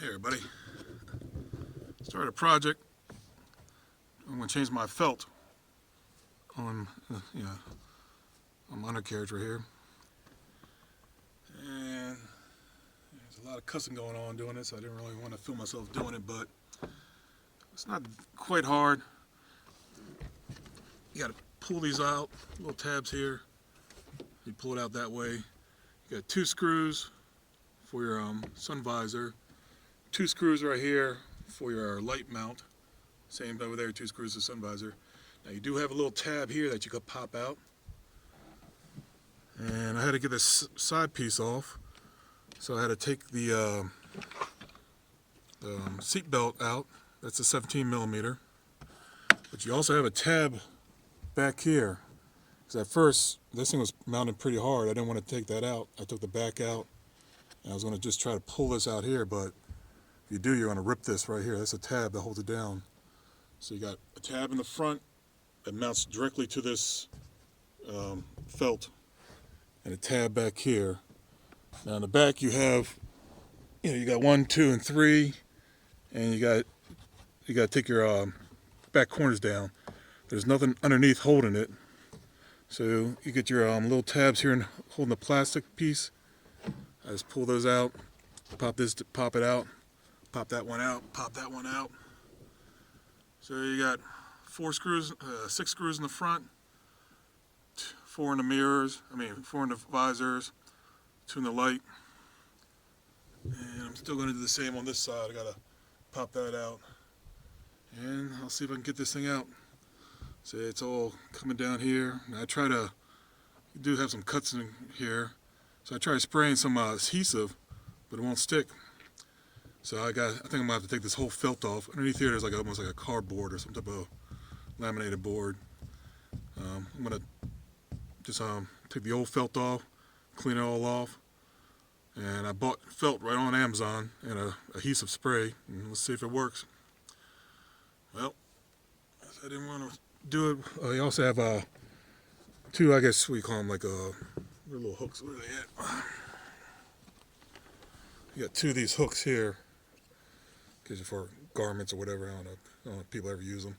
Hey everybody, started a project. I'm going to change my felt on, on my undercarriage right here. And there's a lot of cussing going on doing it, so I didn't really want to film myself doing it, but it's not quite hard. You got to pull these out, little tabs here. You pull it out that way. You got 2 screws for your sun visor, 2 screws right here for your light mount. Same over there, 2 screws to sun visor. Now you do have a little tab here that you could pop out. And I had to get this side piece off. So I had to take the seat belt out. That's a 17 millimeter. But you also have a tab back here. Because at first, this thing was mounted pretty hard. I didn't want to take that out. I took the back out. And I was going to just try to pull this out here, but if you do, you're going to rip this right here. That's a tab that holds it down. So you got a tab in the front that mounts directly to this felt, and a tab back here. Now in the back you have, you got 1, 2, and 3, and you got to take your back corners down. There's nothing underneath holding it, so you get your little tabs here and holding the plastic piece. I just pull those out, pop it out, pop that one out, pop that one out. So you got 4 screws, 6 screws in the front, 4 in the mirrors, 4 in the visors, 2 in the light. And I'm still going to do the same on this side. I got to pop that out. And I'll see if I can get this thing out. So it's all coming down here. And you do have some cuts in here. So I tried spraying some adhesive, but it won't stick. So I think I'm going to have to take this whole felt off. Underneath here there's almost like a cardboard or some type of laminated board. I'm going to just take the old felt off, clean it all off. And I bought felt right on Amazon and a adhesive spray. And let's see if it works. Well, I didn't want to do it. You also have 2, I guess we call them like little hooks. Where are they at? You got 2 of these hooks here. Because for garments or whatever, I don't know if people ever use them.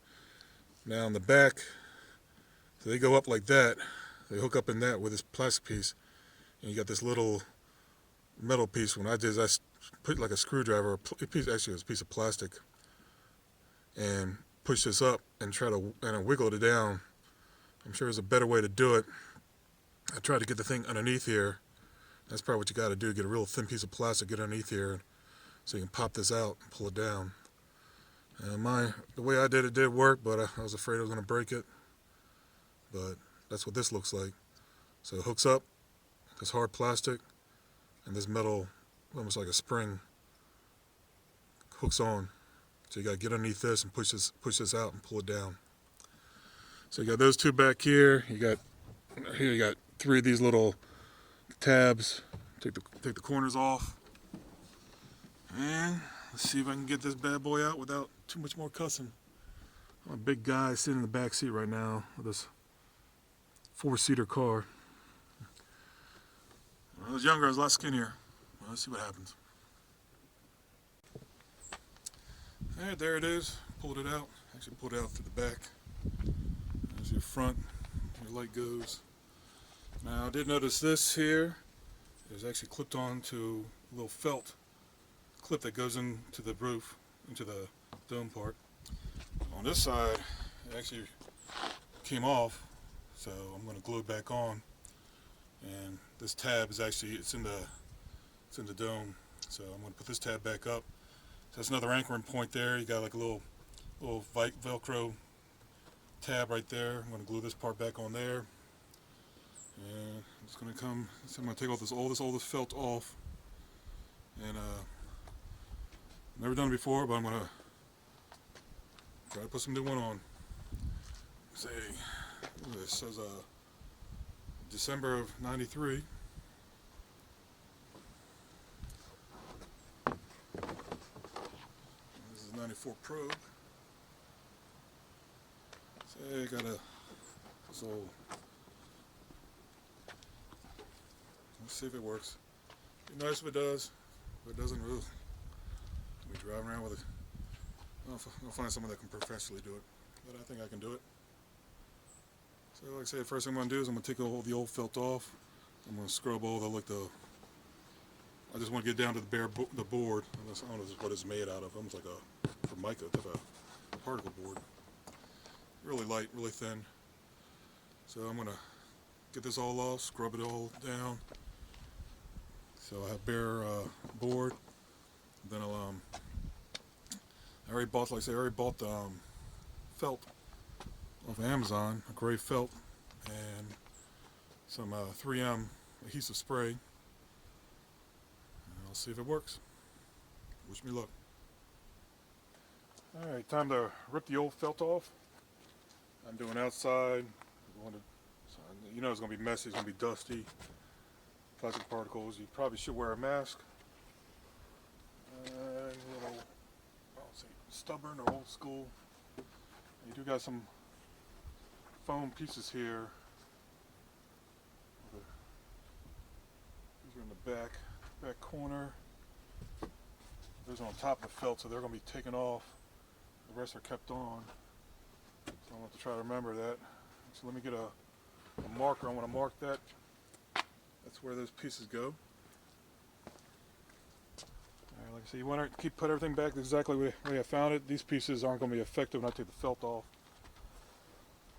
Now on the back, so they go up like that. They hook up in that with this plastic piece, and you got this little metal piece. When I did, I put like a screwdriver. Actually, it was a piece of plastic, and push this up and try to wiggle it down. I'm sure there's a better way to do it. I tried to get the thing underneath here. That's probably what you got to do. Get a real thin piece of plastic, get underneath here, so you can pop this out and pull it down. The way I did it did work, but I was afraid I was going to break it. But that's what this looks like. So it hooks up, this hard plastic, and this metal, almost like a spring, hooks on. So you got to get underneath this and push this out and pull it down. So you got those 2 back here. You got 3 of these little tabs. Take the corners off. And let's see if I can get this bad boy out without too much more cussing. I'm a big guy sitting in the back seat right now with this 4-seater car. When I was younger, I was a lot skinnier. Well, let's see what happens. Alright, there it is. Pulled it out. Actually pulled it out through the back. There's your front. Your light goes. Now I did notice this here is actually clipped on to a little felt clip that goes into the roof, into the dome part. On this side, it actually came off, so I'm going to glue it back on. And this tab is actually it's in the dome, so I'm going to put this tab back up. So that's another anchoring point there. You got like a little Velcro tab right there. I'm going to glue this part back on there, and it's going to come. So I'm going to take all this felt off, and never done it before, but I'm going to try to put some new one on. Say, this says December of '93. This is 94 probe. So I got this old. Let's see if it works. Be nice if it does. If it doesn't, really. driving around with a. I'll find someone that can professionally do it, but I think I can do it. So, like I said, first thing I'm gonna do is I'm gonna take all the old felt off. I'm gonna scrub all the. I just want to get down to the board. I don't know what it's made out of. Almost like a Formica type of particle board. Really light, really thin. So I'm gonna get this all off, scrub it all down. So I have bare board. Then I'll I already bought, like I said, I already bought the felt off Amazon, a gray felt, and some 3M adhesive spray. And I'll see if it works. Wish me luck. Alright, time to rip the old felt off. I'm doing outside. You know it's going to be messy, it's going to be dusty. Plastic particles. You probably should wear a mask. And a little, stubborn or old school. You do got some foam pieces here. These are in the back corner. Those are on top of the felt, so they're going to be taken off. The rest are kept on. So I'm going to have to try to remember that. So let me get a marker. I want to mark that. That's where those pieces go. Alright, like I said, you want to put everything back exactly the way I found it. These pieces aren't going to be effective when I take the felt off.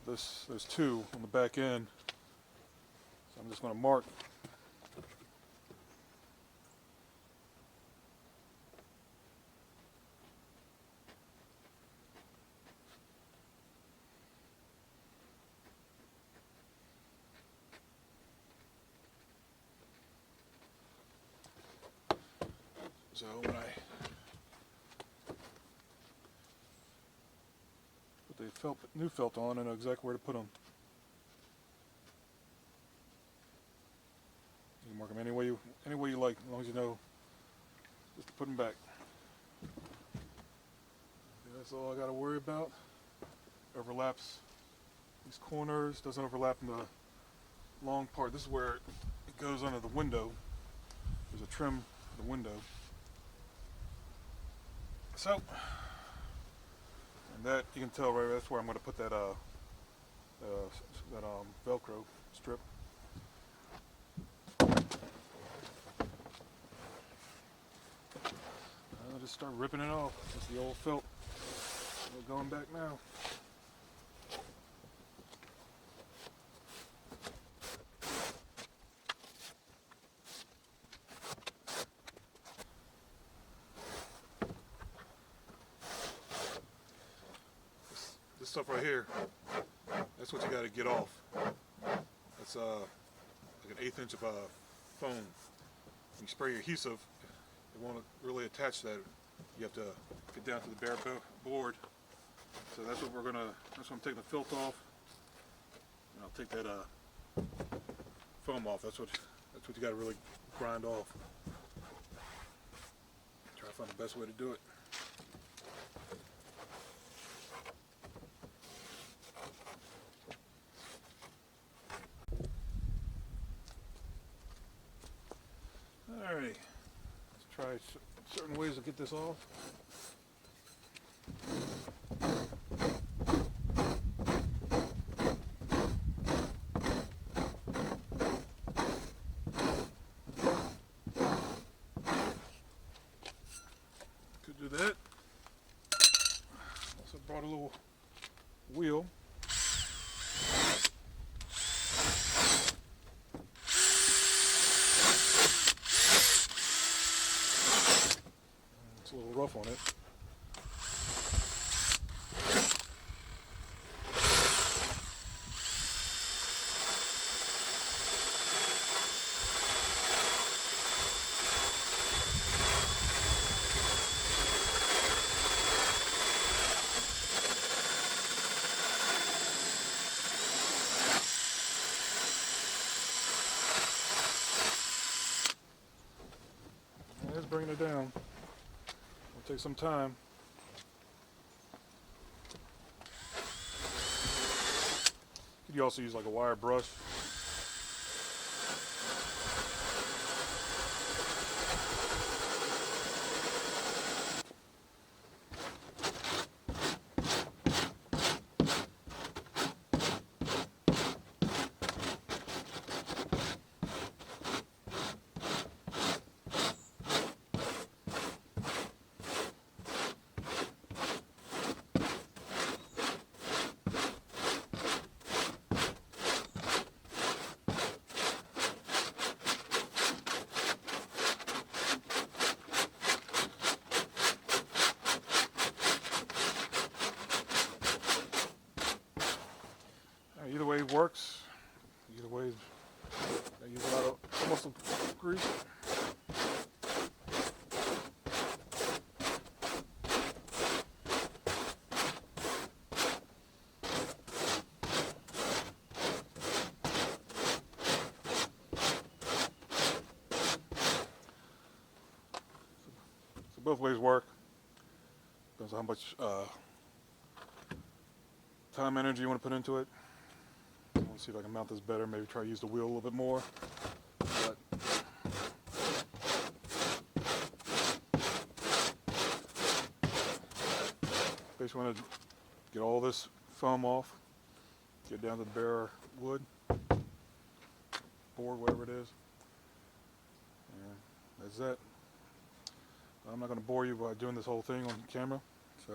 There's two on the back end. So I'm just going to mark. So when I put the new felt on, I know exactly where to put them. You can mark them any way you like, as long as you know just to put them back. Okay, that's all I got to worry about. Overlaps these corners, doesn't overlap in the long part. This is where it goes under the window. There's a trim for the window. So, and that you can tell right. That's where I'm going to put that Velcro strip. I'll just start ripping it off. That's the old felt. We're going back now. This stuff right here, that's what you got to get off. That's like an 1/8 inch of foam. When you spray your adhesive, it won't really attach that. You have to get down to the bare board. So that's what that's what I'm taking the felt off. And I'll take that foam off. That's what you got to really grind off. Try to find the best way to do it. Alrighty, let's try certain ways to get this off. Could do that. Also brought a little wheel. It's a little rough on it. It's bringing it down. It'll take some time. Could you also use like a wire brush? both ways work. Depends on how much time, energy you want to put into it. I want to see if I can mount this better. Maybe try to use the wheel a little bit more. But basically, want to get all this foam off. Get down to the bare wood, board, whatever it is. And that's it. I'm not going to bore you by doing this whole thing on camera. So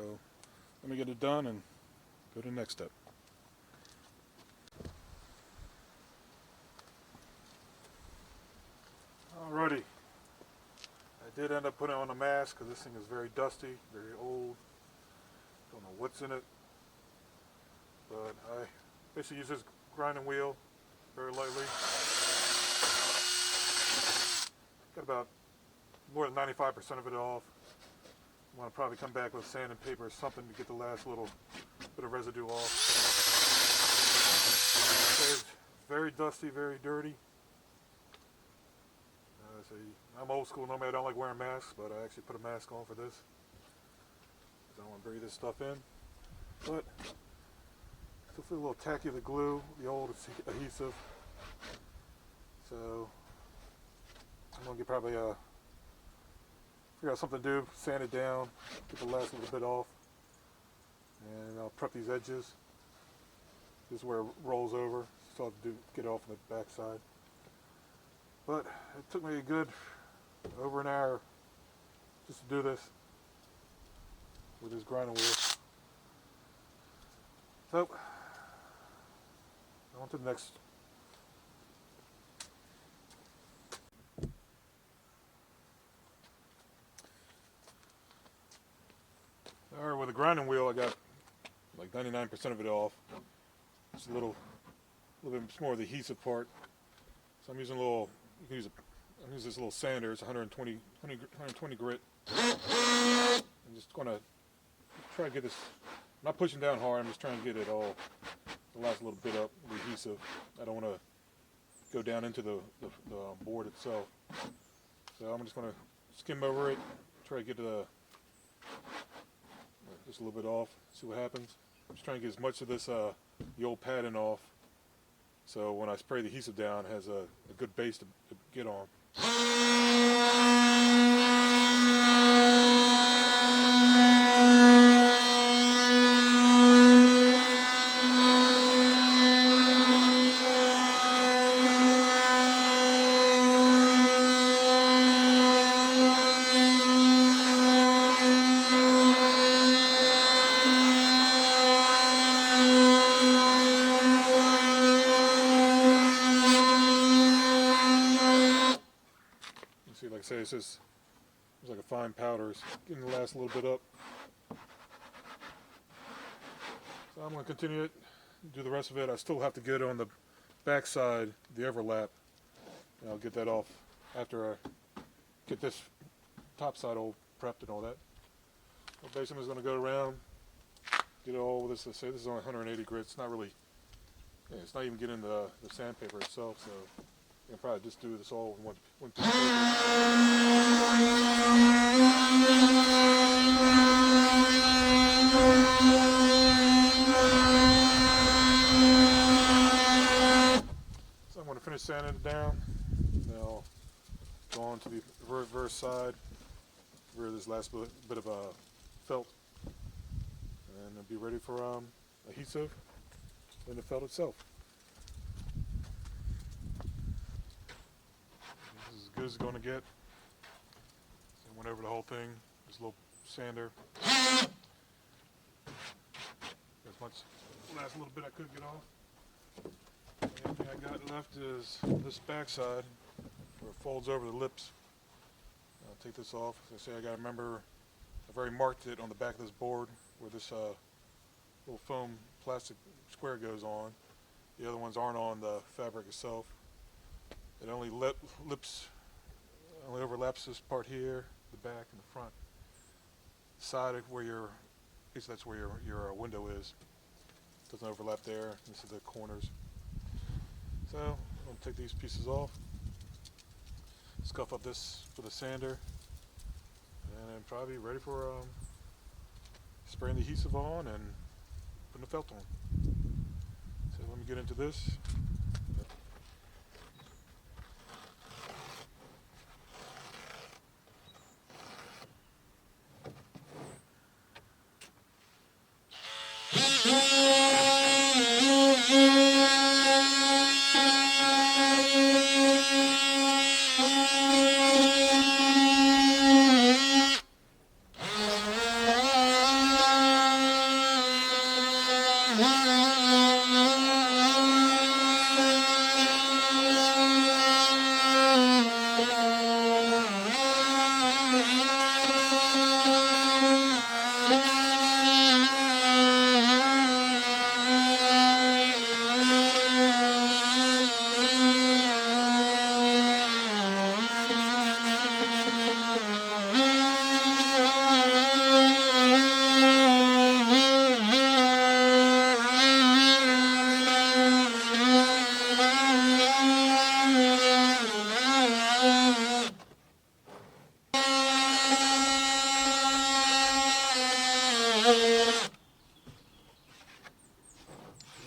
let me get it done and go to the next step. Alrighty. I did end up putting on a mask because this thing is very dusty, very old. Don't know what's in it. But I basically use this grinding wheel very lightly. Got about more than 95% of it off. I'm going to probably come back with sand and paper or something to get the last little bit of residue off. It's very dusty, very dirty. I'm old school. Normally I don't like wearing masks, but I actually put a mask on for this. I don't want to breathe this stuff in. But still feel a little tacky, the glue, the old adhesive. So I'm going to get probably figure out something to do, sand it down, get the last little bit off, and I'll prep these edges. This is where it rolls over, so I'll have to get it off on the back side. But it took me a good over an hour just to do this with this grinding wheel. So, on to the next. Alright, with the grinding wheel I got like 99% of it off. It's a little bit more of the adhesive part. So I'm using a little, you can use I'm using this little sander. It's 120 grit. I'm just going to try to get this, I'm not pushing down hard, I'm just trying to get it all, the last little bit up, the adhesive. I don't want to go down into the board itself. So I'm just going to skim over it, try to get just a little bit off, see what happens. I'm just trying to get as much of this, the old padding off, so when I spray the adhesive down, it has a good base to get on. See, like I say, it's like a fine powder. It's getting the last little bit up. So I'm going to continue it, do the rest of it. I still have to get on the back side, the overlap. And I'll get that off after I get this top side all prepped and all that. So basically I'm just going to go around, get it all with this. Let's say this is only 180 grit. It's not really, it's not even getting the sandpaper itself, so you can probably just do this all in one piece of paper. So I'm going to finish sanding it down. Then I'll go on to the reverse side, where this last bit of felt, and it'll be ready for adhesive and the felt itself. As good as it's going to get. So I went over the whole thing. This little sander. As much last little bit I could get off. The only thing I got left is this back side where it folds over the lips. I'll take this off. As I say, I got to remember I've already marked it on the back of this board where this little foam plastic square goes on. The other ones aren't on the fabric itself. It only only overlaps this part here, the back and the front. The side of where basically that's where your window is. Doesn't overlap there. This is the corners. So I'm going to take these pieces off, scuff up this with a sander, and then probably be ready for spraying the adhesive on and putting the felt on. So let me get into this.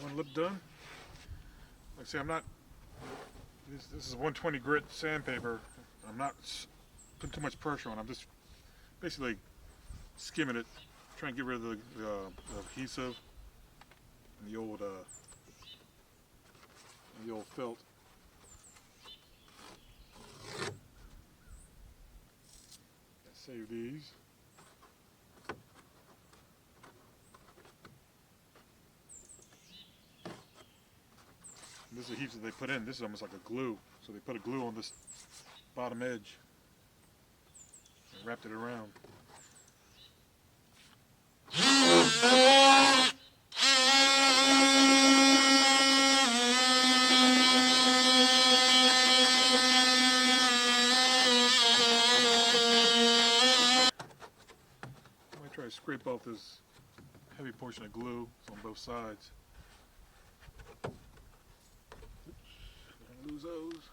One lip done. Like I say, I'm not. This is 120 grit sandpaper. I'm not putting too much pressure on. I'm just basically skimming it, trying to get rid of the adhesive and the old felt. Save these. And this adhesive they put in. This is almost like a glue. So they put a glue on this bottom edge and wrapped it around. I might try to scrape off this heavy portion of glue on both sides. Oops, don't lose those.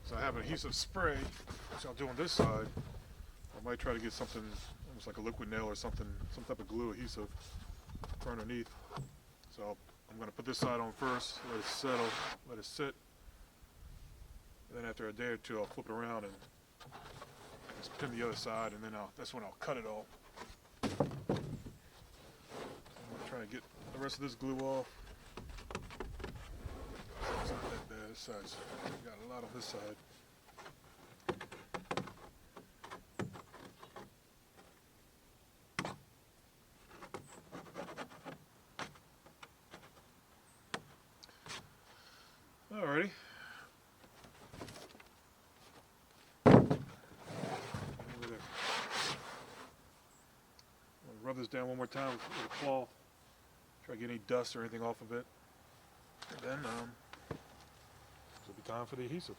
So I have an adhesive spray, which I'll do on this side. I might try to get something almost like a liquid nail or something, some type of glue adhesive for underneath. So I'm going to put this side on first, let it settle, let it sit. And then after a day or two, I'll flip it around and just pin the other side, and then that's when I'll cut it off. So I'm going to try to get the rest of this glue off. It's not that bad. This side's got a lot on this side. Alrighty. Rub this down one more time with a cloth. Try to get any dust or anything off of it. And then it'll be time for the adhesive.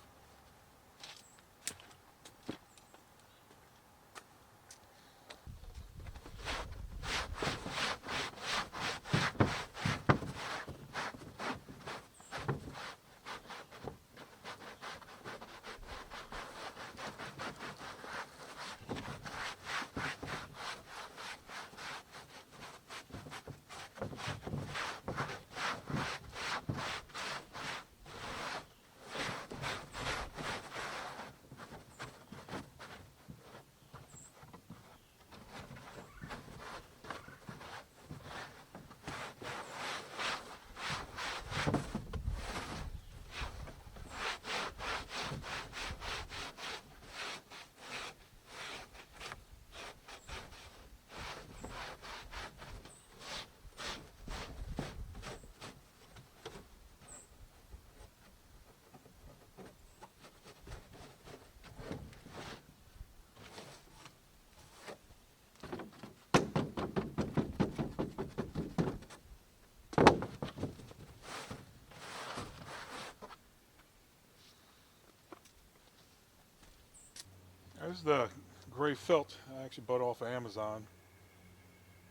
This is the gray felt I actually bought off of Amazon.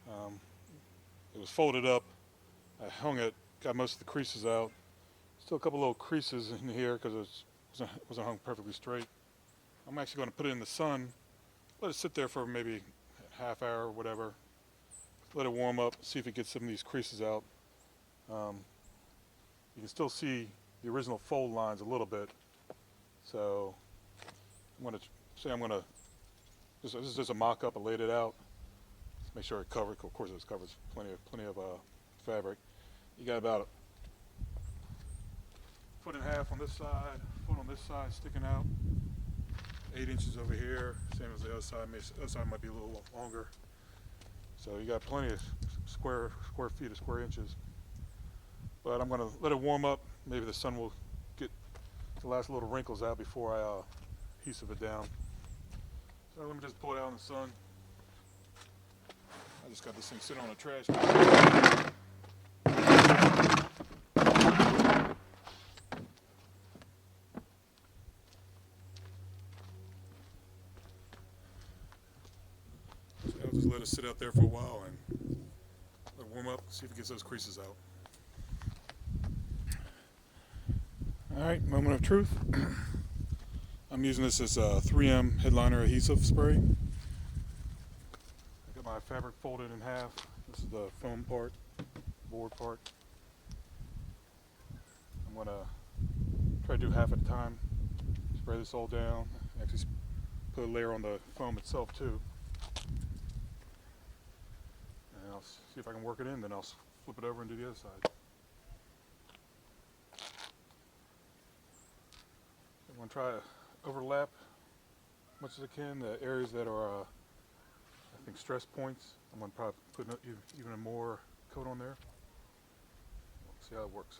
It was folded up. I hung it, got most of the creases out. Still a couple little creases in here because it wasn't hung perfectly straight. I'm actually going to put it in the sun, let it sit there for maybe a half hour or whatever. Let it warm up, see if it gets some of these creases out. You can still see the original fold lines a little bit. So I'm going to say this is just a mock-up. I laid it out. Just make sure it covered. Of course, it covers plenty of fabric. You got about a foot and a half on this side, foot on this side sticking out. 8 inches over here, same as the other side. The other side might be a little longer. So you got plenty of square feet or square inches. But I'm going to let it warm up. Maybe the sun will get the last little wrinkles out before I adhesive it down. So let me just pull it out in the sun. I just got this thing sitting on a trash can. So I'll just let it sit out there for a while and let it warm up, see if it gets those creases out. Alright, moment of truth. I'm using this as a 3M headliner adhesive spray. I got my fabric folded in half. This is the foam part, board part. I'm going to try to do half at a time. Spray this all down. Actually put a layer on the foam itself too. And I'll see if I can work it in, then I'll flip it over and do the other side. I'm going to try to overlap as much as I can the areas that are, I think, stress points. I'm going to probably put even more coat on there. See how it works.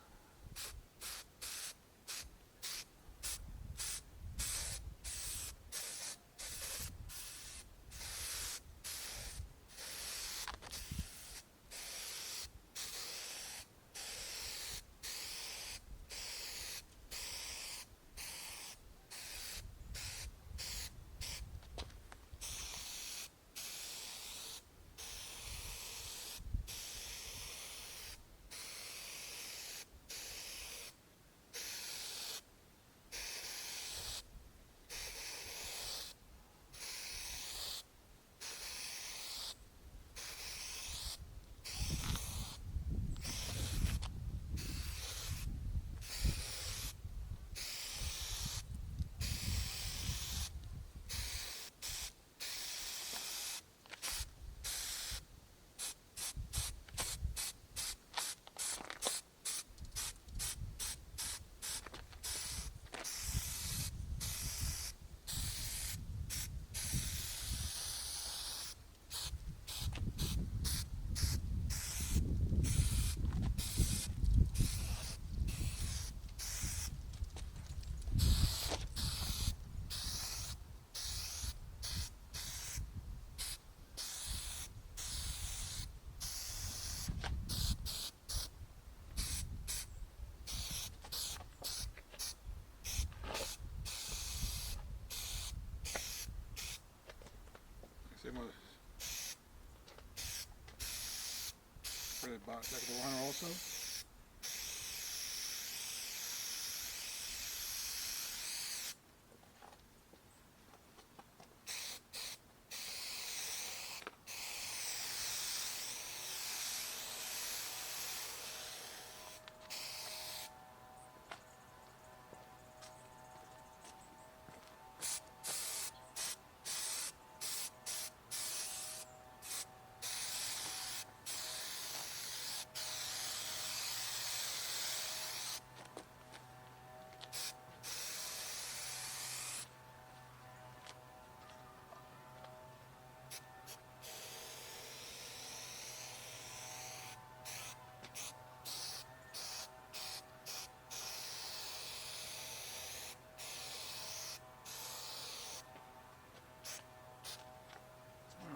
See, I'm going to spray the back of the liner also.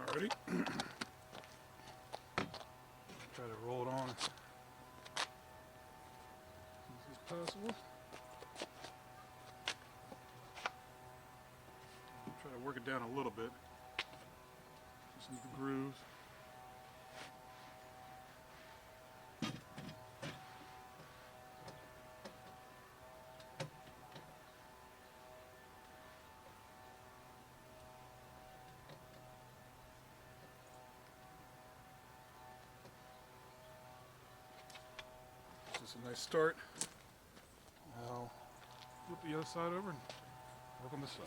Alrighty. Try to roll it on as easy as possible. Try to work it down a little bit. Some of the grooves. That's a nice start. I'll flip the other side over and work on this side.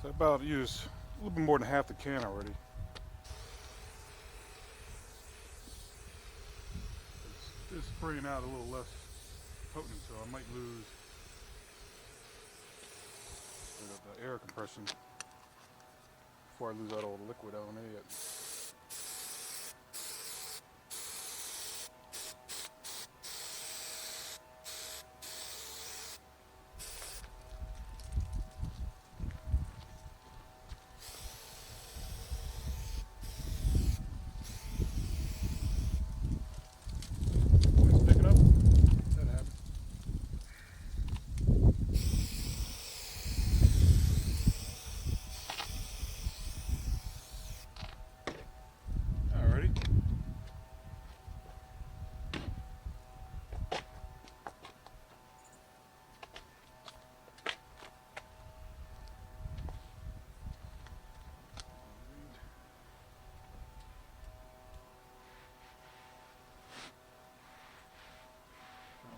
So I about used a little bit more than half the can already. It's spraying out a little less potent, so I might lose the air compression before I lose out all the liquid out on it yet. Wind's picking up. That happened. Alrighty.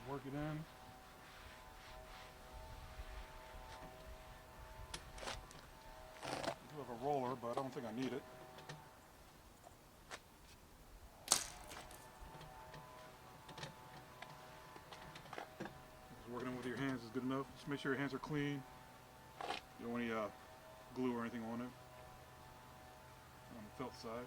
Work it in. I do have a roller, but I don't think I need it. Just working in with your hands is good enough. Just make sure your hands are clean. You don't want any glue or anything on it. On the felt side.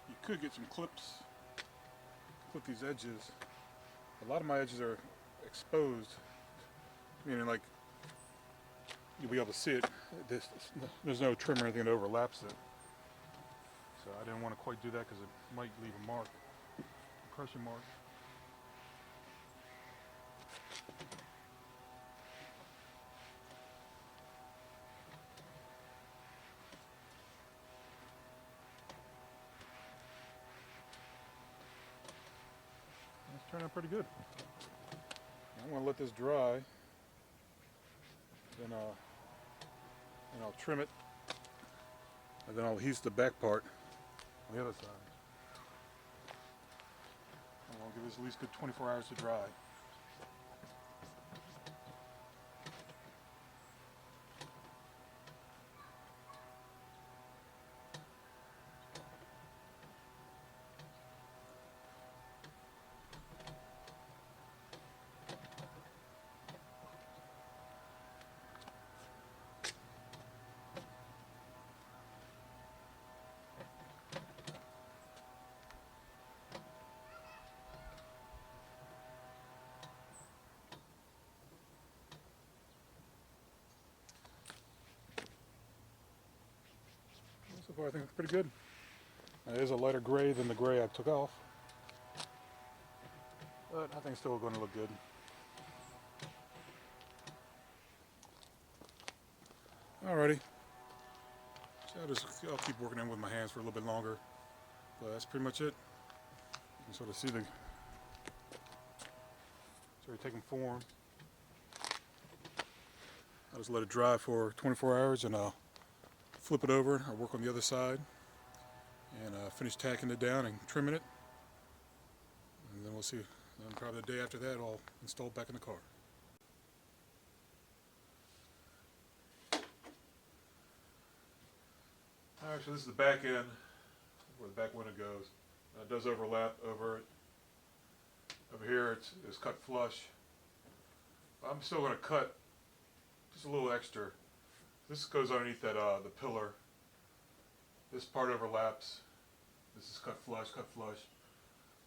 You could get some clips, clip these edges. A lot of my edges are exposed, meaning like you'll be able to see it. There's no trim or anything that overlaps it. So I didn't want to quite do that because it might leave a mark, a pressure mark. Let's turned out pretty good. I'm going to let this dry, then I'll trim it, and then I'll heat the back part on the other side. I'll give this at least good 24 hours to dry. So far I think it's pretty good. It is a lighter gray than the gray I took off, but I think it's still going to look good. Alrighty, so I'll keep working in with my hands for a little bit longer, but that's pretty much it. You can sort of see it's already taking form. I'll just let it dry for 24 hours and I'll flip it over. I'll work on the other side and finish tacking it down and trimming it, and then we'll see. And probably the day after that I'll install it back in the car. Alright, so this is the back end where the back window goes. It does overlap over it. Over here it's cut flush. I'm still going to cut just a little extra. This goes underneath that the pillar. This part overlaps. This is cut flush, cut flush.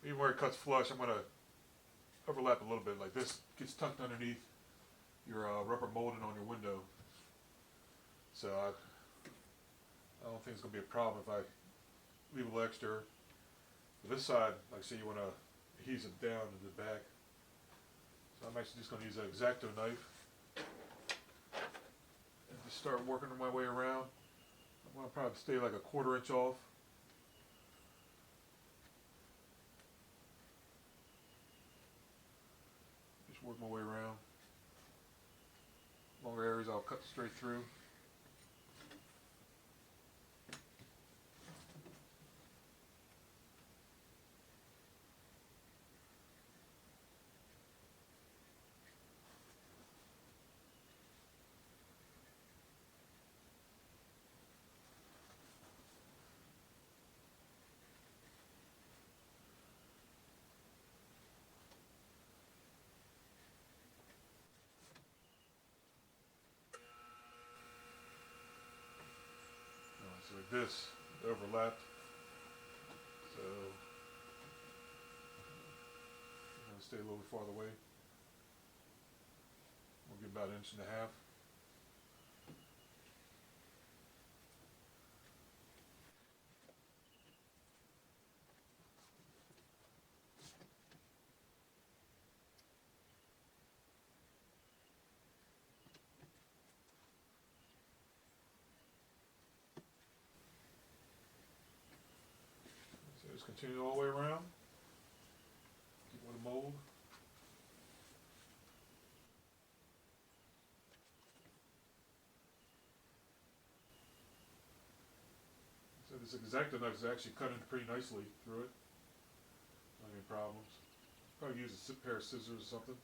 Even where it cuts flush, I'm going to overlap a little bit. Like this gets tucked underneath your rubber molding on your window. So I don't think it's going to be a problem if I leave a little extra. For this side, like say you want to adhese it down to the back. So I'm actually just going to use an X-Acto knife and just start working my way around. I'm going to probably stay like a 1/4 inch off. Just work my way around. Longer areas I'll cut straight through. So like this, it overlapped. So I'm going to stay a little bit farther away. We'll get about 1.5 inches. So just continue all the way around. Keep with the mold. So this X-Acto knife is actually cutting pretty nicely through it. Not any problems. Probably use a pair of scissors or something.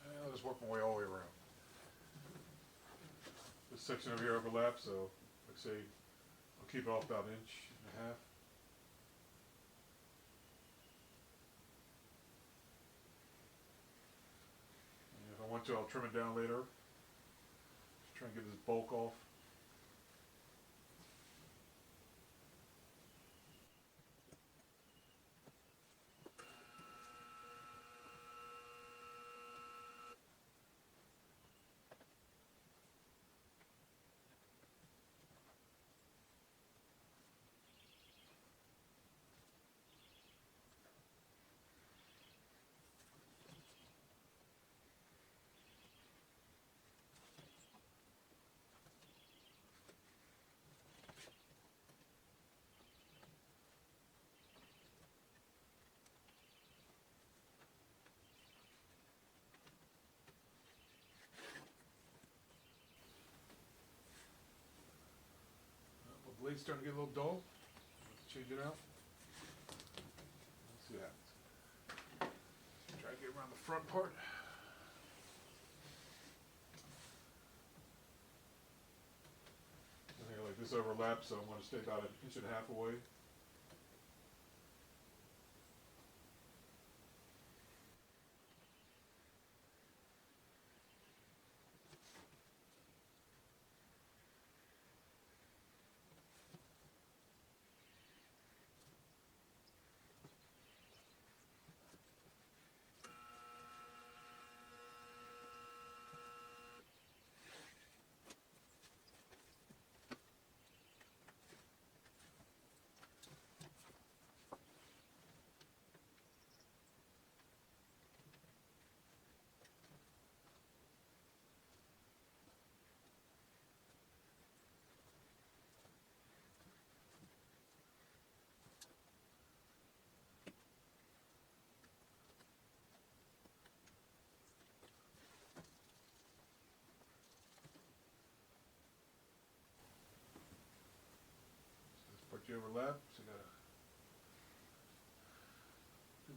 And I'll just work my way all the way around. This section over here overlaps, so like I say, I'll keep it off about 1.5 inches. And if I want to, I'll trim it down later. Just try and get this bulk off. light's starting to get a little dull. Change it out. Let's see what happens. Try to get around the front part. I think like this overlaps, so I'm going to stay about 1.5 inches away. Part you overlap, so you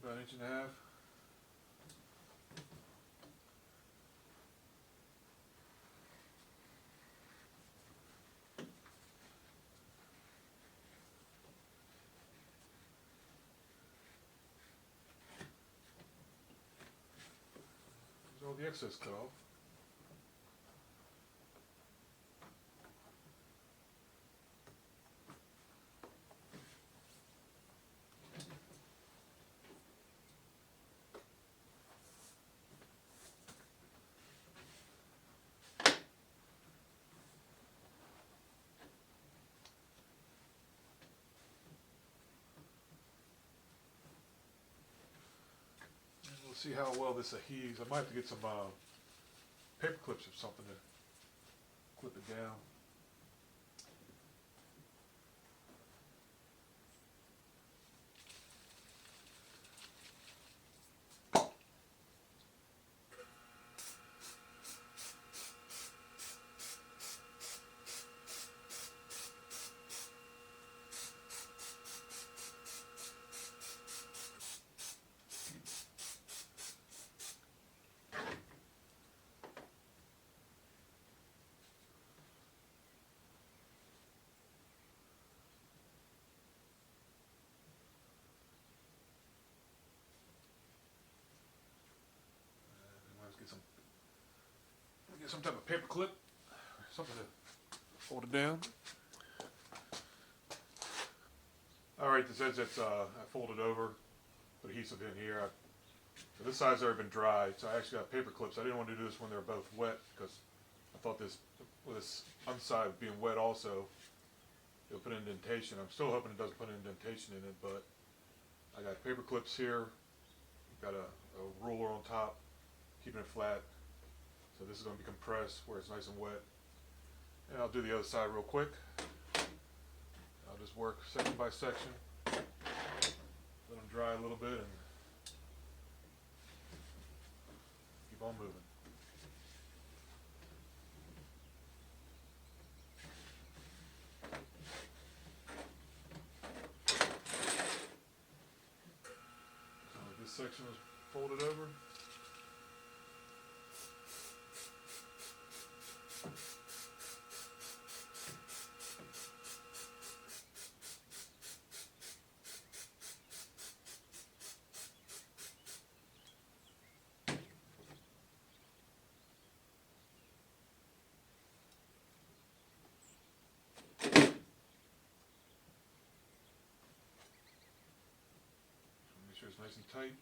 got about 1.5 inches. There's all the excess cut off. We'll see how well this adheres. I might have to get some paper clips or something to clip it down. Get some type of paper clip, something to hold it down. Alright, this edge that's I folded over, put adhesive in here. So this side's already been dried, so I actually got paper clips. I didn't want to do this when they were both wet because I thought this, with this underside being wet also, it'll put an indentation. I'm still hoping it doesn't put an indentation in it, but I got paper clips here, got a ruler on top, keeping it flat. So this is going to be compressed where it's nice and wet. And I'll do the other side real quick. I'll just work section by section, let them dry a little bit, and keep on moving. So this section is folded over. Make sure it's nice and tight.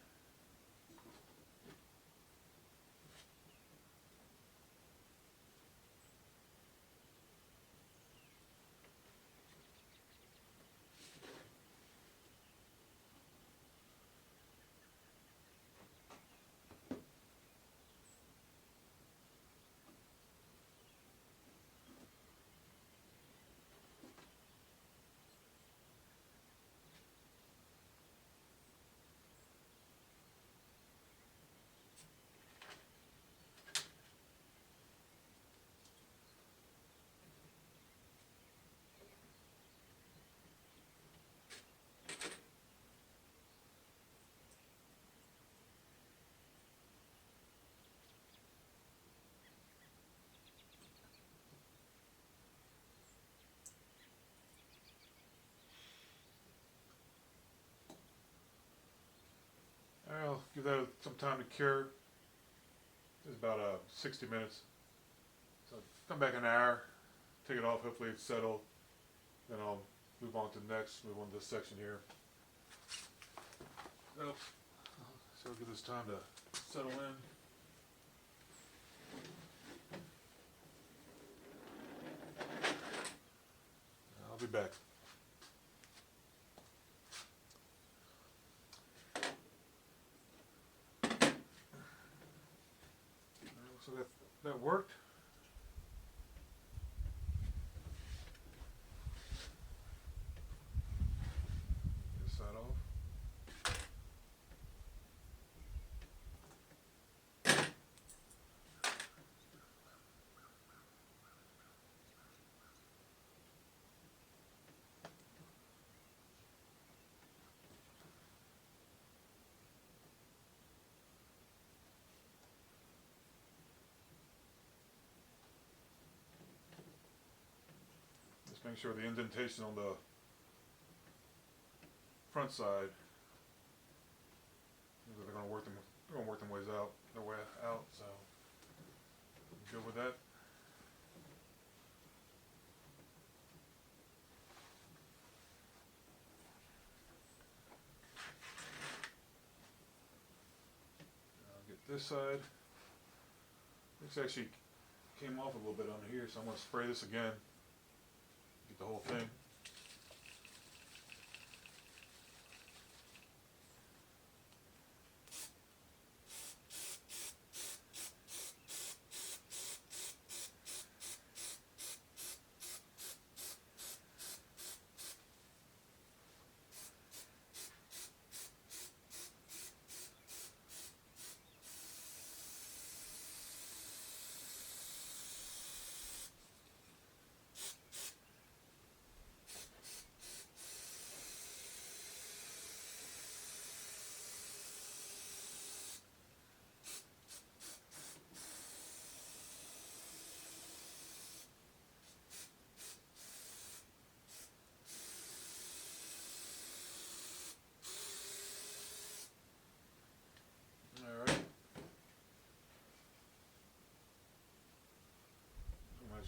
give that some time to cure. It's about 60 minutes. So come back an hour, take it off, hopefully it's settled. Then I'll move on to the next, move on to this section here. So I'll give this time to settle in. I'll be back. So that worked. This side off. Just make sure the indentation on the front side, they're going to work them ways out, their way out. So good with that. I'll get this side. This actually came off a little bit on here, so I'm going to spray this again. Get the whole thing.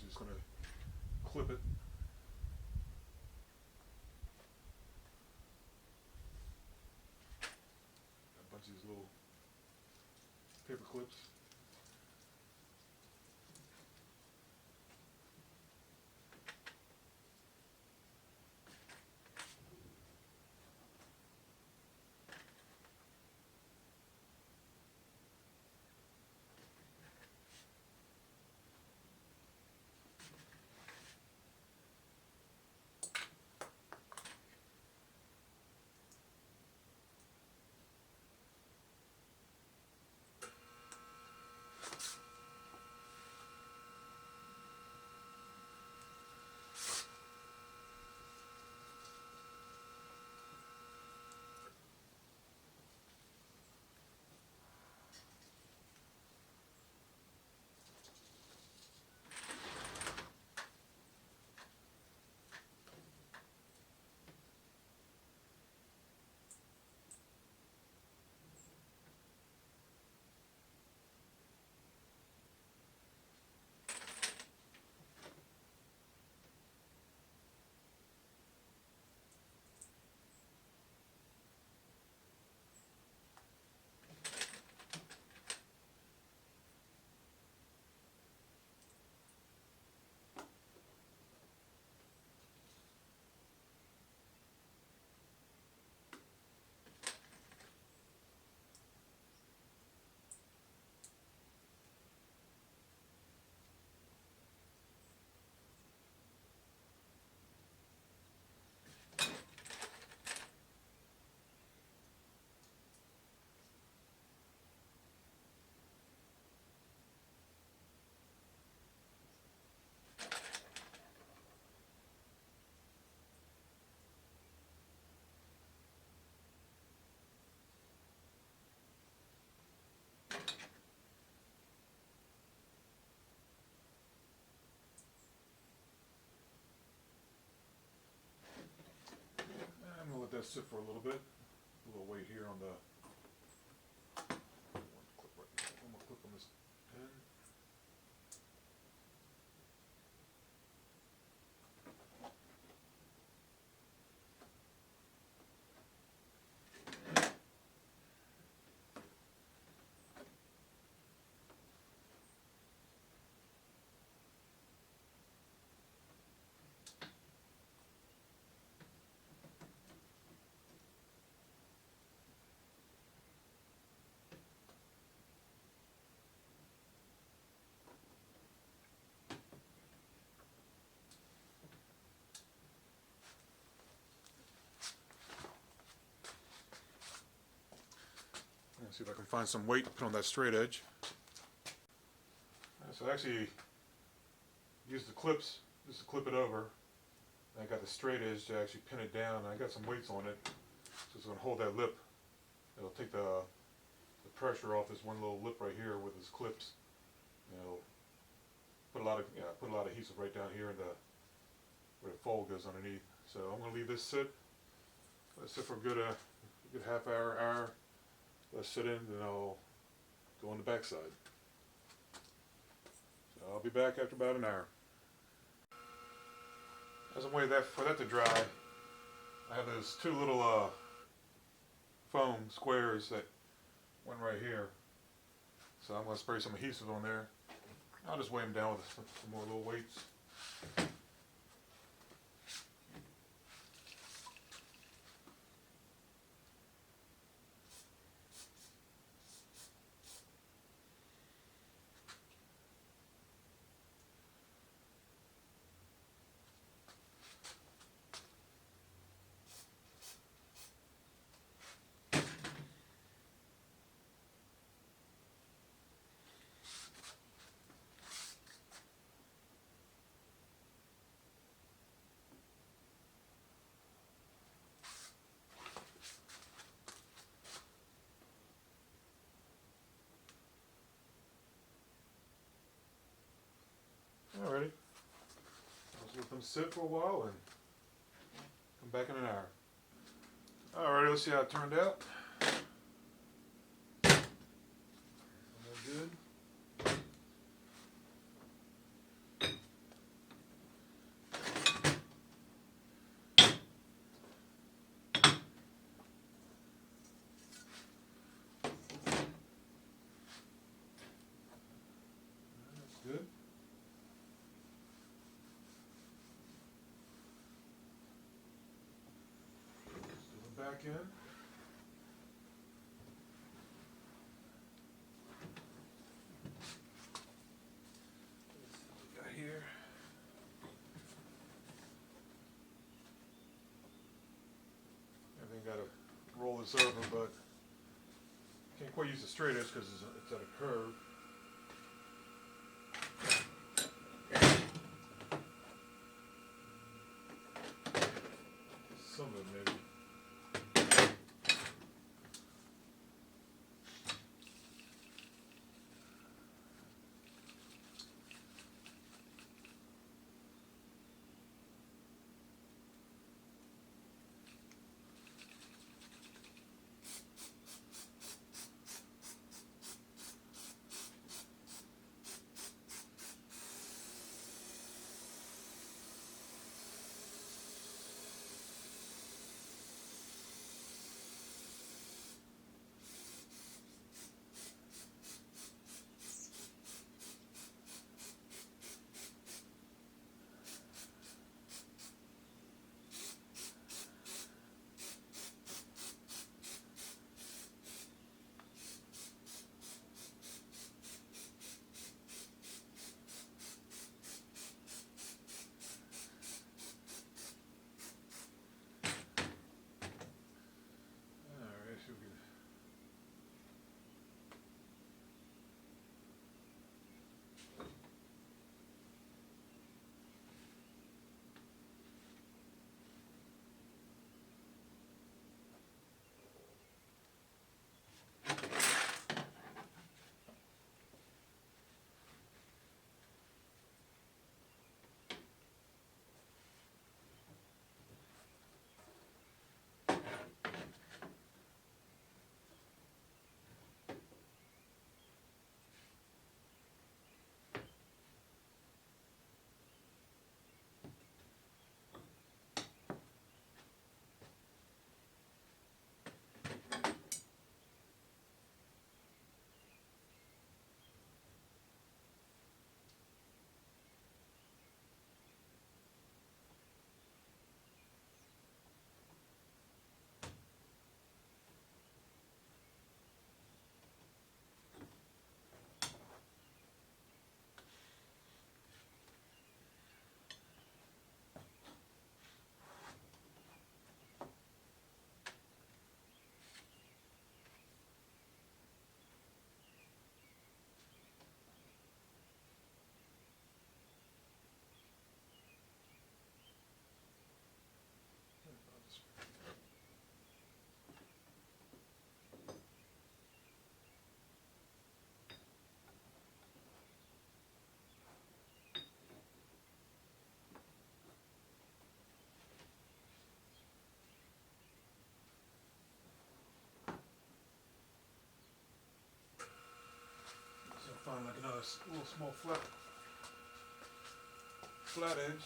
Just going to clip it. A bunch of these little paper clips. I'm going to let that sit for a little bit. A little weight here on the See if I can find some weight to put on that straight edge. So I actually used the clips just to clip it over. And I got the straight edge to actually pin it down. I got some weights on it, so it's going to hold that lip. It'll take the pressure off this one little lip right here with its clips. And it'll put a lot of adhesive right down here in where the fold goes underneath. So I'm going to leave this sit. Let it sit for a good half hour. Let it sit in, then I'll go on the back side. So I'll be back after about an hour. As I'm waiting for that to dry, I have those two little foam squares that went right here. So I'm going to spray some adhesive on there. I'll just weigh them down with some more little weights. Alrighty. Let's let them sit for a while and come back in an hour. Alrighty, let's see how it turned out. All good. That's good. Back in. What we got here. Everything got to roll this over, but can't quite use the straight edge because it's at a curve. Some of it maybe. find like another little small flat edge.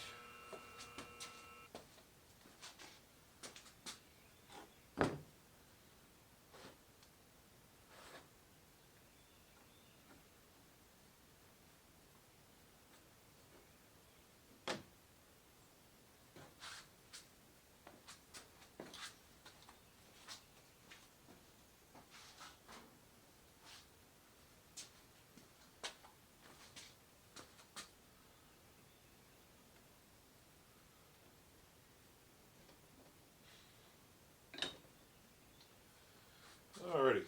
Alrighty.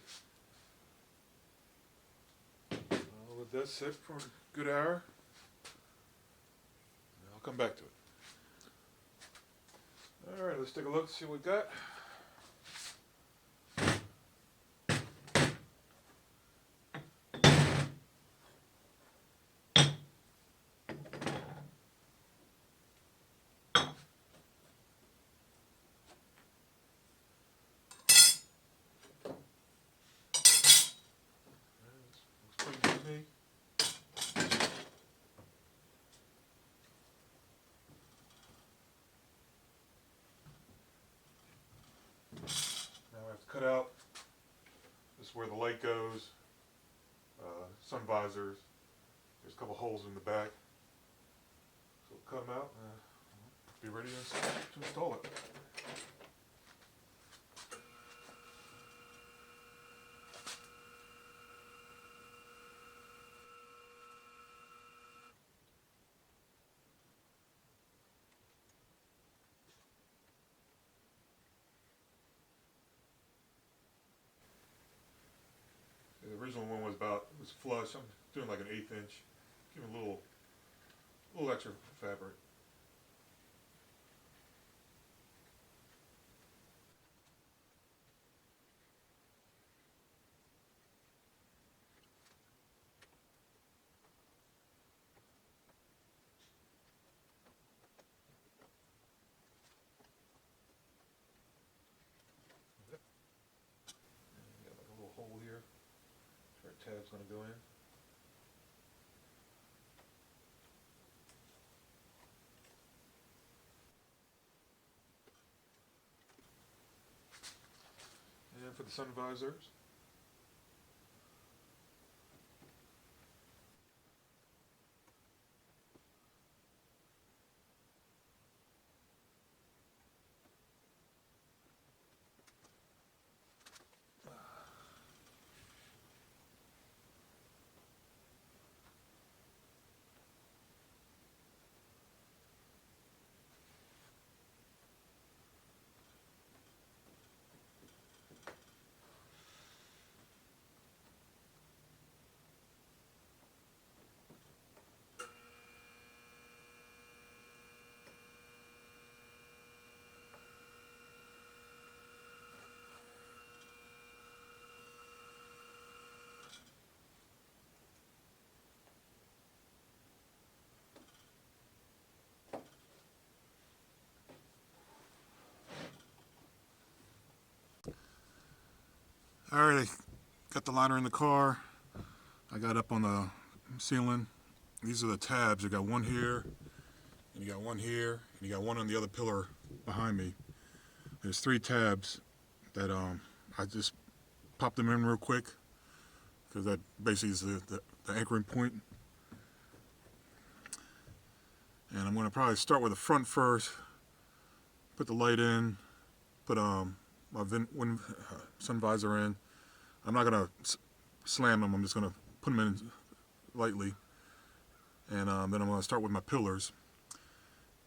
I'll let that sit for a good hour. And I'll come back to it. Alright, let's take a look, see what we got. Looks pretty good to me. Now I have to cut out. This is where the light goes. Sun visors. There's a couple holes in the back. So we'll cut them out and be ready to install it. The original one was flush. I'm doing like an 1/8 inch. Give it a little extra fabric. And got like a little hole here where a tab's going to go in. And for the sun visors, alright, I got the liner in the car. I got up on the ceiling. These are the tabs. You got one here, and you got one here, and you got one on the other pillar behind me. There's 3 tabs that I just popped them in real quick because that basically is the anchoring point. And I'm going to probably start with the front first. Put the light in. Put my sun visor in. I'm not going to slam them. I'm just going to put them in lightly. And then I'm going to start with my pillars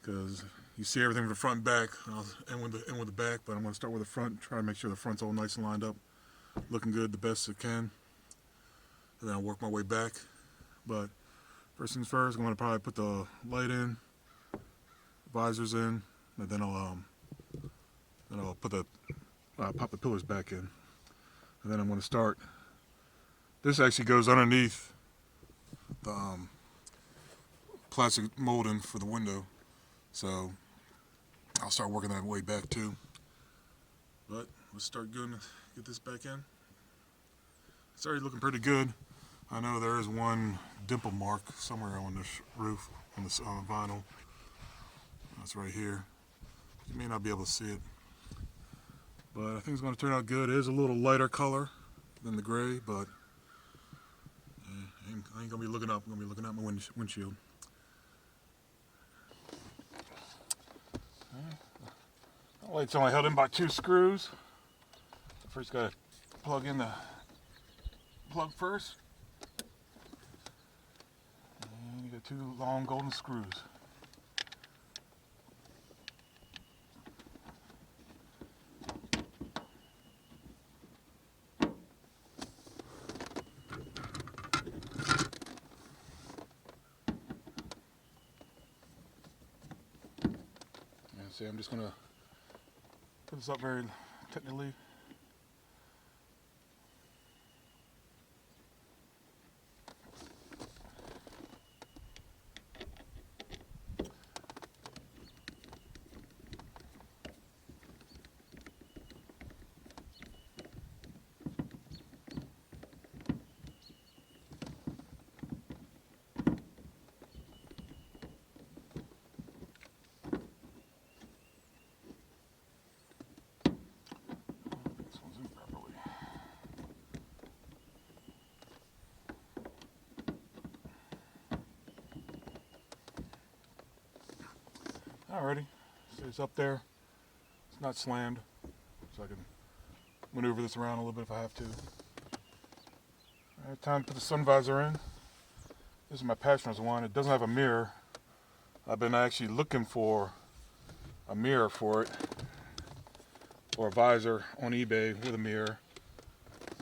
because you see everything from the front and back. I'll end with the back, but I'm going to start with the front. Try to make sure the front's all nice and lined up, looking good the best it can. And then I'll work my way back. But first things first, I'm going to probably put the light in, visors in, and then I'll pop the pillars back in. And then I'm going to start. This actually goes underneath the plastic molding for the window, so I'll start working that way back too. But let's start get this back in. It's already looking pretty good. I know there is one dimple mark somewhere on this roof, on this vinyl. That's right here. You may not be able to see it, but I think it's going to turn out good. It is a little lighter color than the gray, but I ain't going to be looking up. I'm going to be looking at my windshield. The light's only held in by 2 screws. First got to plug in the plug first. And you got 2 long golden screws. And see, I'm just going to put this up very technically. Alrighty, so it's up there. It's not slammed, so I can maneuver this around a little bit if I have to. Alright, time to put the sun visor in. This is my Patrons one. It doesn't have a mirror. I've been actually looking for a mirror for it, or a visor on eBay with a mirror.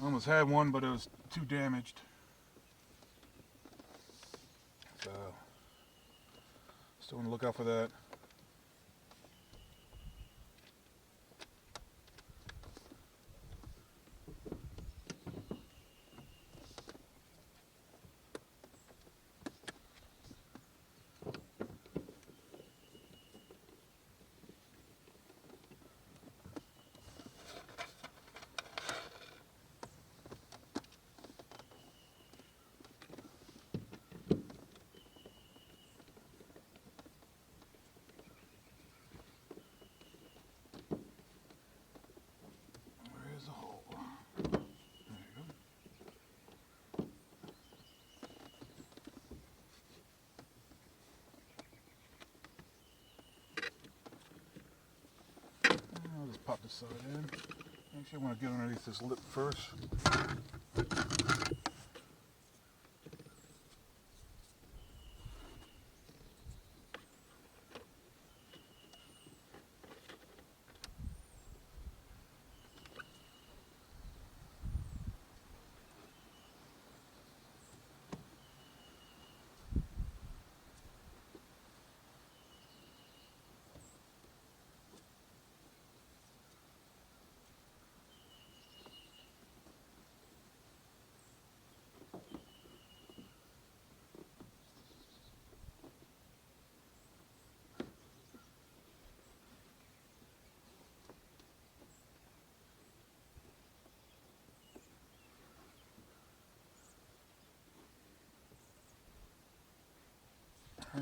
I almost had one, but it was too damaged. So, still on the lookout for that. I'll just pop this side in. Actually, I want to get underneath this lip first.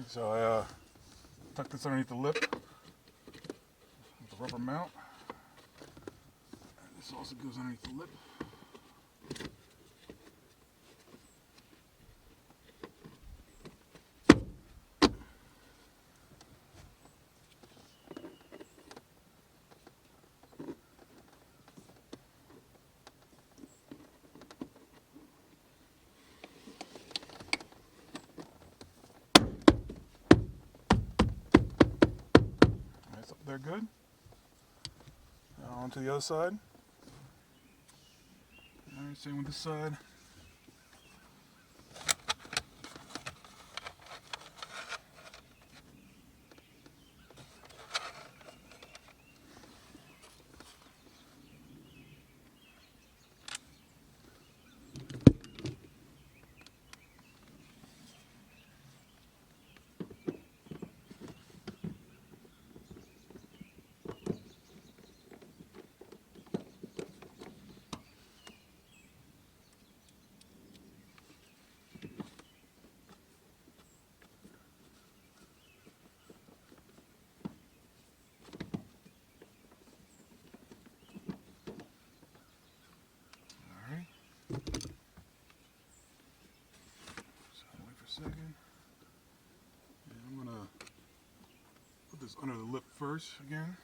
So I tuck this underneath the lip with the rubber mount. And this also goes underneath the lip. That's up there good. Now on to the other side. Alright, same with this side. second. And I'm gonna put this under the lip first again.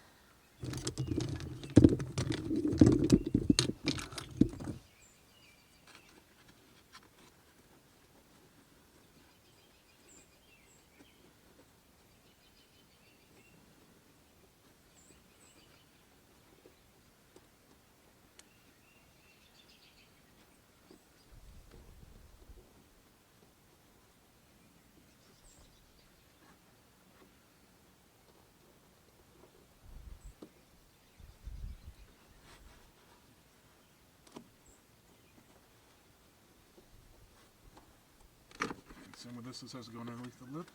Same with this has to go underneath the lip.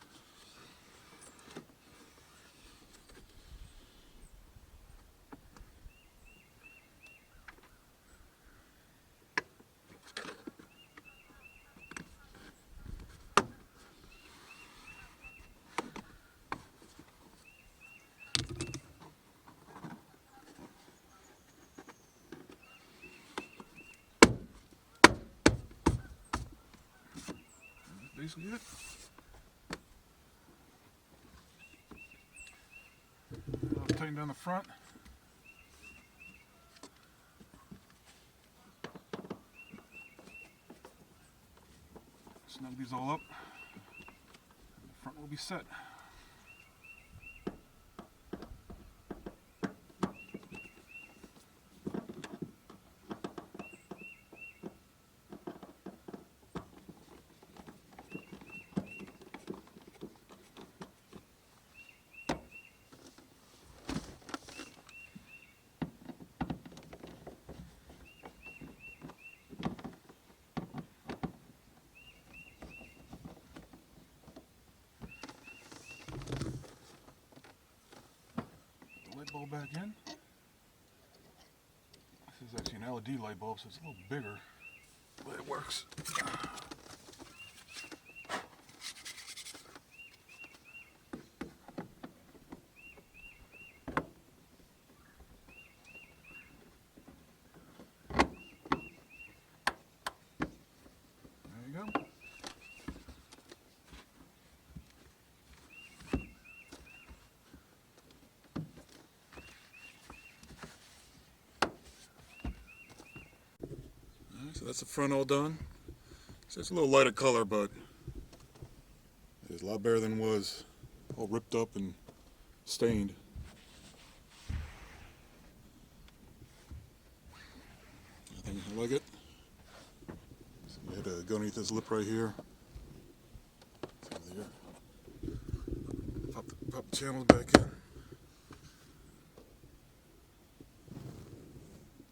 Basically it. I'll tighten down the front. Snug these all up. And the front will be set. Bulb back in. This is actually an LED light bulb, so it's a little bigger, but it works. There you go. So that's the front all done. So it's a little lighter color, but it's a lot better than it was all ripped up and stained. I think I like it. So you had to go underneath this lip right here. Pop the channels back in.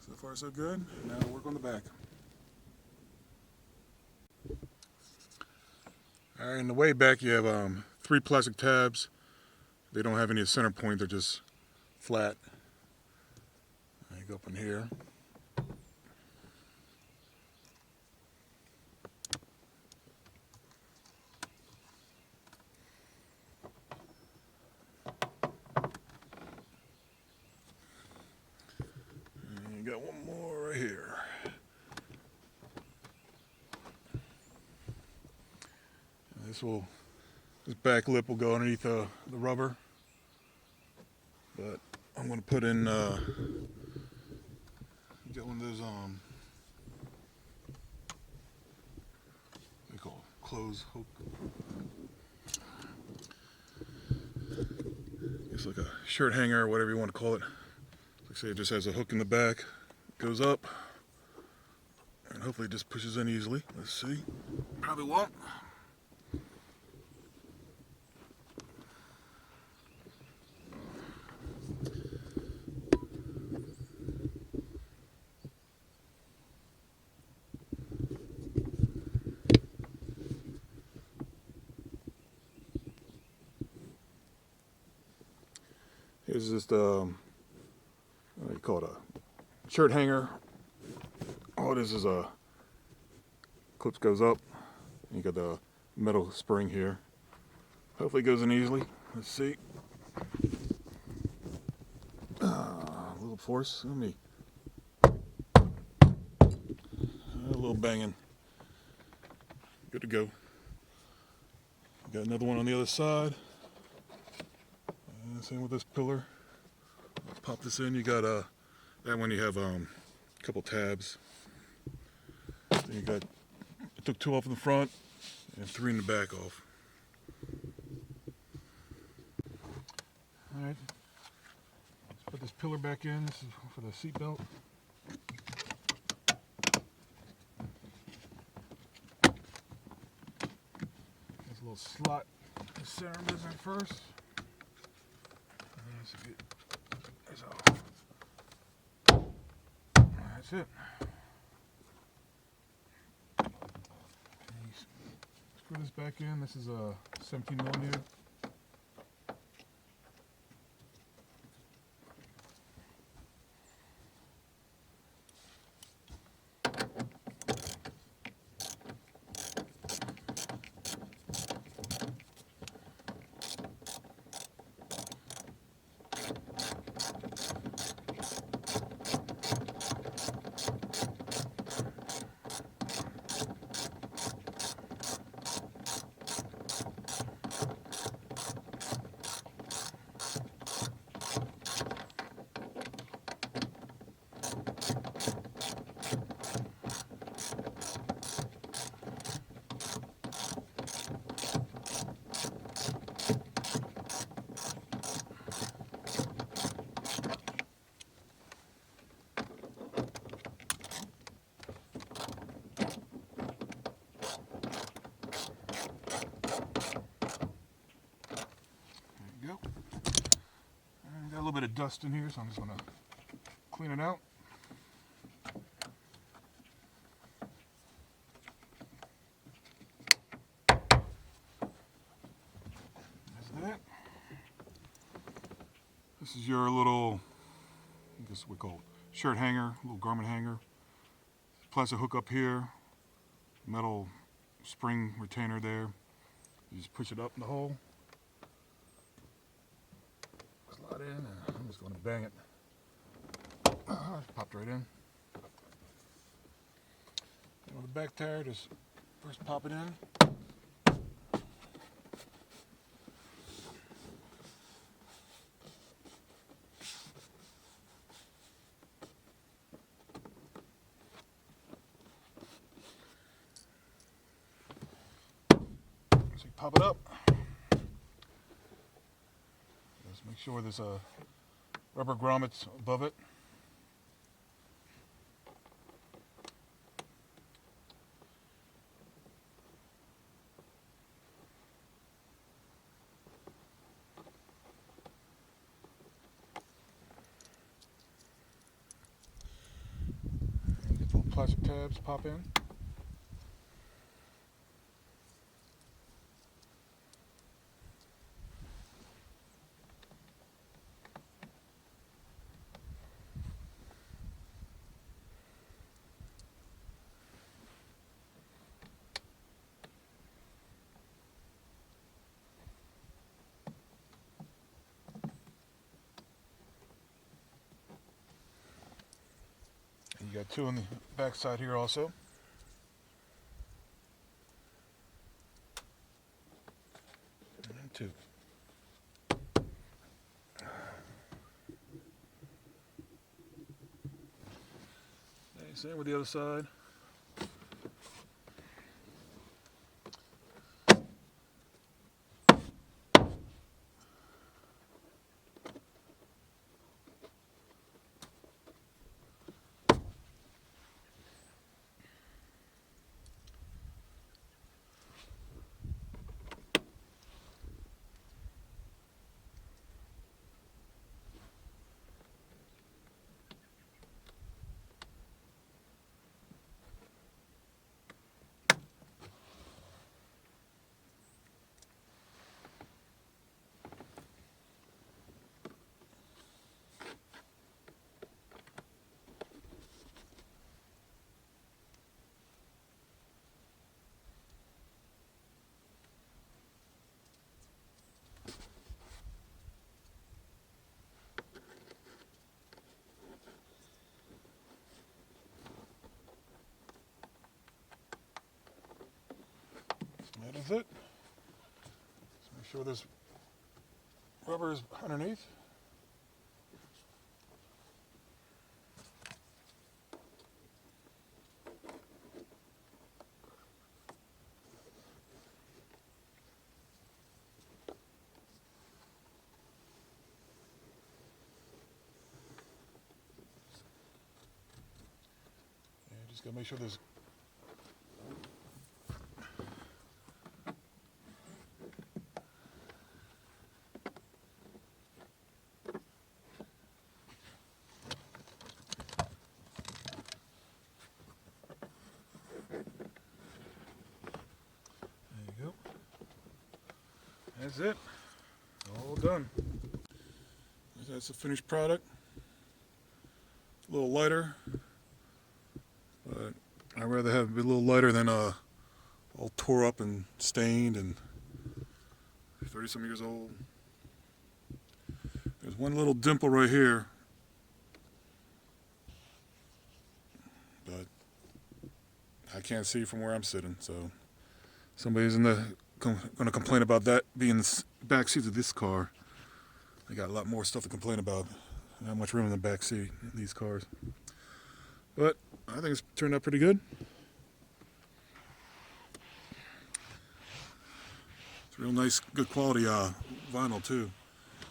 So far so good. Now to work on the back. Alright, in the way back you have 3 plastic tabs. They don't have any center point, they're just flat. You go up in here. And you got one more right here. This back lip will go underneath the rubber, but I'm going to put in get one of those what do you call it? Clothes hook. It's like a shirt hanger or whatever you want to call it. Like I say, it just has a hook in the back, goes up, and hopefully it just pushes in easily. Let's see. Probably won't. Here's just what do you call it, a shirt hanger. All this is a clips goes up. You got the metal spring here. Hopefully it goes in easily. Let's see. A little force. Let me. A little banging. Good to go. Got another one on the other side. And same with this pillar. I'll pop this in. You got that one. You have a couple tabs. Then you got. I took 2 off in the front and 3 in the back off. All right. Let's put this pillar back in. This is for the seat belt. There's a little slot. The center missing first. That's it. Screw this back in. This is a 17 millimeter. Go. And got a little bit of dust in here, so I'm just going to clean it out. There's that. This is your little, I guess we call it shirt hanger, little garment hanger. Plastic hook up here, metal spring retainer there. You just push it up in the hole. Slide in, and I'm just going to bang it. Popped right in. And with the back tire, just first pop it in. So you pop it up. Just make sure there's a rubber grommets above it. And get the little plastic tabs pop in. And you got 2 on the back side here also. And 2. Okay, same with the other side. That is it. sure this rubber is underneath. And just gotta make sure there's That's it. All done. That's the finished product. A little lighter, but I'd rather have it be a little lighter than all tore up and stained and 30-some years old. There's one little dimple right here, but I can't see from where I'm sitting, so somebody's going to complain about that being the back seat of this car. They got a lot more stuff to complain about. Not much room in the back seat in these cars. But I think it's turned out pretty good. It's real nice, good quality vinyl too.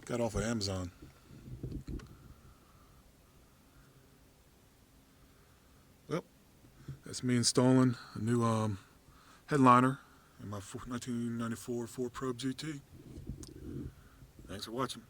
Got off of Amazon. Well, that's me installing a new headliner in my 1994 Ford Probe GT. Thanks for watching.